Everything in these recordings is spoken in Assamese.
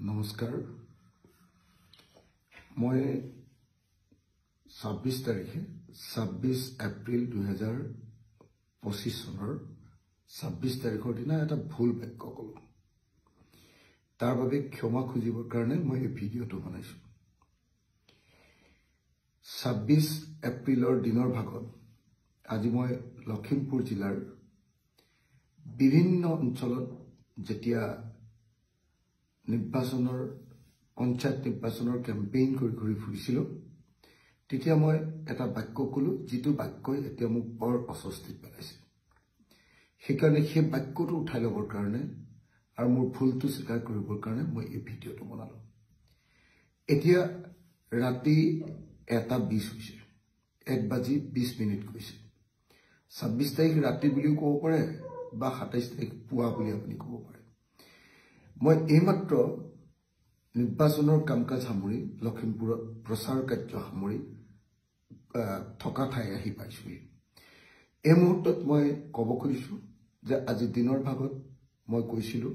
নমস্কাৰ মই 26 তাৰিখে 26 এপ্ৰিল 2025 চনৰ 26 তাৰিখৰ দিনা এটা ভুল বাক্য ক'লো তাৰ বাবে ক্ষমা খুজিবৰ কাৰণে মই এই ভিডিঅটো বনাইছো 26 এপ্ৰিলৰ দিনৰ ভাগত আজি মই লখিমপুৰ জিলাৰ বিভিন্ন অঞ্চলত যেতিয়া নিৰ্বাচনৰ পঞ্চায়ত নিৰ্বাচনৰ কেম্পেইন কৰি ঘূৰি ফুৰিছিল তেতিয়া মই এটা বাক্য ক'লো যিটো বাক্যই এতিয়া মোক বৰ অস্বস্তিত পেলাইছে সেইকাৰণে সেই বাক্যটো উঠাই ল'বৰ কাৰণে আৰু মোৰ ভুলটো স্বীকাৰ কৰিবৰ কাৰণে মই এই ভিডিঅটো বনালো এতিয়া ৰাতি 1:20 হৈছে 1:20 কৈছে 26 তাৰিখ ৰাতি বুলিও ক'ব পাৰে বা 27 তাৰিখ পুৱা বুলি আপুনি ক'ব পাৰে মই এইমাত্ৰ নিৰ্বাচনৰ কামকাজ সামৰি লখিমপুৰত প্ৰচাৰ কাৰ্য সামৰি থকা ঠাই আহি পাইছো এই মুহূৰ্তত মই ক'ব খুজিছো যে আজি দিনৰ ভাগত মই কৈছিলো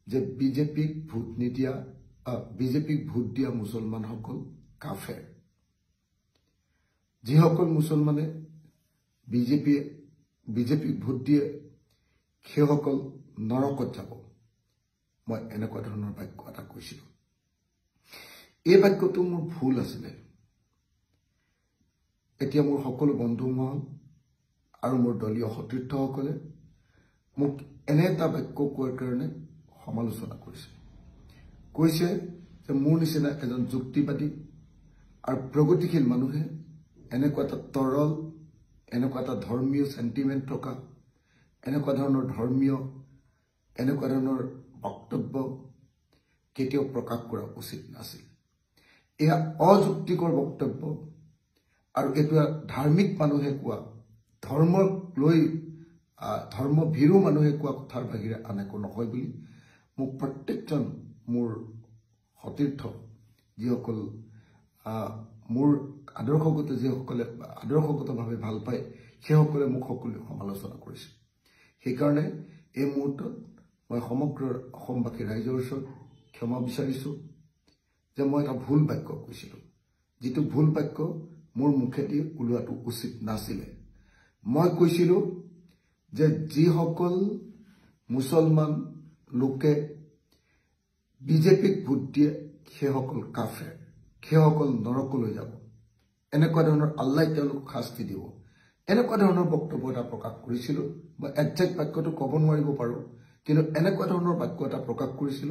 যে বিজেপিক ভোট দিয়া মুছলমানসকল কাফেৰ যিসকল মুছলমানে বিজেপিক ভোট দিয়ে সেইসকল নৰকত যাব মই এনেকুৱা ধৰণৰ বাক্য এটা কৈছিলো এই বাক্যটো মোৰ ভুল আছিল এতিয়া মোৰ সকলো বন্ধু মহল আৰু মোৰ দলীয় সতীৰ্থসকলে মোক এনে এটা বাক্য কোৱাৰ কাৰণে সমালোচনা কৈছে যে মোৰ নিচিনা এজন যুক্তিবাদী আৰু প্ৰগতিশীল মানুহে এনেকুৱা এটা তৰল এনেকুৱা এটা ধৰ্মীয় সেন্টিমেন্ট থকা এনেকুৱা ধৰণৰ বক্তব্য কেতিয়াও প্ৰকাশ কৰা উচিত নাছিল এয়া অযুক্তিকৰ বক্তব্য আৰু এটা ধাৰ্মিক মানুহে কোৱা ধৰ্মভীৰু মানুহে কোৱা কথাৰ বাহিৰে আন একো নহয় বুলি মোক প্ৰত্যেকজন মোৰ সতীৰ্থ যিসকল মোৰ আদৰ্শগতভাৱে ভাল পায় সেইসকলে মোক সকলোৱে সমালোচনা কৰিছে সেইকাৰণে এই মুহূৰ্তত মই সমগ্ৰ অসমবাসী ৰাইজৰ ওচৰত ক্ষমা বিচাৰিছো যে মই এটা ভুল বাক্য কৈছিলো যিটো ভুল বাক্য মোৰ মুখেদি ওলোৱাটো উচিত নাছিল মই কৈছিলো যে যিসকল মুছলমান লোকে বিজেপিক ভোট দিয়ে সেইসকল কাফেৰ সেইসকল নৰকলৈ যাব এনেকুৱা ধৰণৰ আল্লাহ তেওঁলোকক শাস্তি দিব এনেকুৱা ধৰণৰ বক্তব্য এটা প্ৰকাশ কৰিছিলো মই একজেক্ট বাক্যটো ক'ব নোৱাৰিব পাৰো কিন্তু এনেকুৱা ধৰণৰ বাক্য এটা প্ৰকাশ কৰিছিল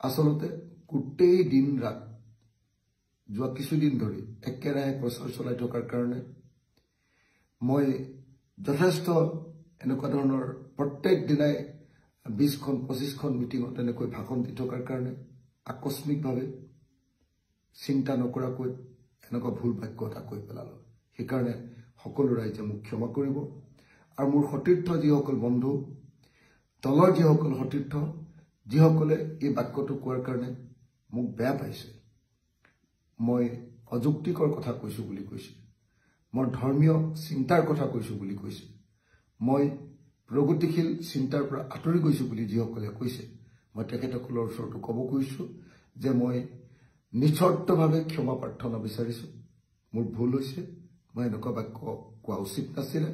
আসলতে গোটেই দিন ৰাত যোৱা কিছুদিন ধৰি একেৰাহে প্ৰচাৰ চলাই থকাৰ কাৰণে মই যথেষ্ট এনেকুৱা ধৰণৰ প্ৰত্যেক দিনাই 20-25খন মিটিঙত এনেকৈ ভাষণ দি থকাৰ কাৰণে আকস্মিকভাৱে চিন্তা নকৰাকৈ এনেকুৱা ভুল বাক্য এটা কৈ পেলালো সেইকাৰণে সকলো ৰাইজে মোক ক্ষমা কৰিব আৰু মোৰ সতীৰ্থ যিসকল বন্ধু দলৰ যিসকল সতীৰ্থ যিসকলে এই বাক্যটো কোৱাৰ কাৰণে মোক বেয়া পাইছে মই অযুক্তিকৰ কথা কৈছো বুলি কৈছে মই ধৰ্মীয় চিন্তাৰ কথা কৈছো বুলি কৈছে মই প্ৰগতিশীল চিন্তাৰ পৰা আঁতৰি গৈছো বুলি যিসকলে কৈছে মই তেখেতসকলৰ ওচৰত ক'ব কৈছো যে মই নিশ্চৰ্তভাৱে ক্ষমা প্ৰাৰ্থনা বিচাৰিছো মোৰ ভুল হৈছে মই এনেকুৱা বাক্য কোৱা উচিত নাছিল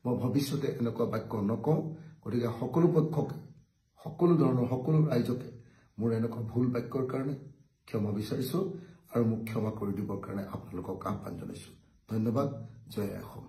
মই ভৱিষ্যতে এনেকুৱা বাক্য নকওঁ গতিকে সকলো পক্ষকে সকলো ৰাইজকে মোৰ এনেকুৱা ভুল বাক্যৰ কাৰণে ক্ষমা বিচাৰিছো আৰু মোক ক্ষমা কৰি দিবৰ কাৰণে আপোনালোকক আহ্বান জনাইছো ধন্যবাদ জয় অসম